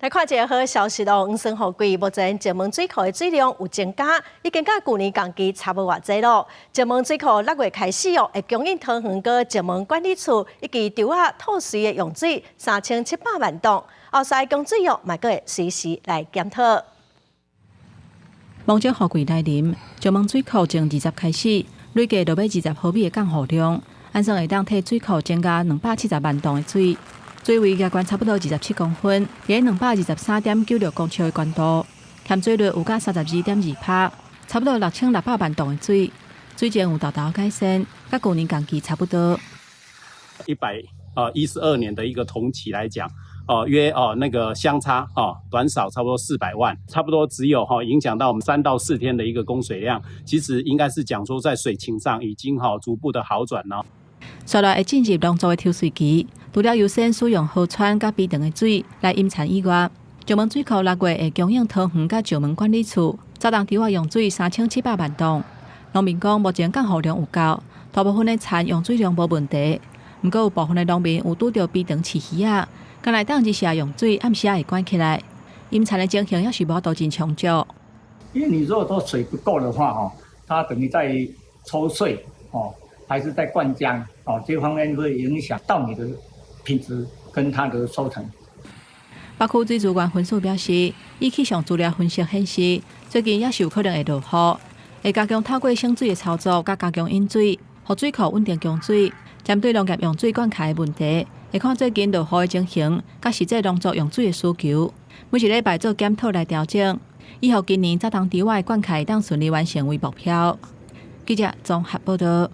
来看一个好消息哦，黄生富贵目前石门水库的水量有增加，已经甲去年同期差不多偌济咯。石门水库6月开始哦，会供应桃园个石门管理处以及稻仔套水的用水3700万吨，后续供水量嘛，阁会随时来检讨。望这雨季来临，石门水库从20开始，累计落尾20毫米的降雨量，安算会当替水库增加270万吨的水。水位加悬差不多27公分，在223.96公尺的悬度，欠水率有到32.2%，差不多6600万吨的水，水情有大大改善，甲去年同期差不多。112年的一个同期来讲，约那个相差短少差不多400万，差不多只有影响到我们3到4天的一个供水量，其实应该是讲说在水情上已经逐步的好转了。接来会进入农作的抽水期，除了优先使用河川甲鼻塘的水来引产以外，石门水库6月会供应桃园甲石门管理处早冬稻仔用水3700万吨。农民讲目前降雨量有够，大部分的田用水量无问题，不过有部分的农民有拄到鼻塘饲鱼仔，刚来当日时用水，暗时会关起来，引产的情形也是无多真长足。因为你如果说水不够的话，它等于在抽水还是在灌浆这方面会影响到你的品质跟它的收成。北区水资源分署表示，以气象资料分析显示，最近也是有可能会落雨，会加强透过省水的操作，甲加强引水，让水库稳定供水。针对农业用水灌溉的问题，会看最近落雨的情形，甲实际农作用水的需求，每一礼拜做检讨来调整，以后今年早冬稻仔的灌溉当顺利完成为目标。记者综合报道。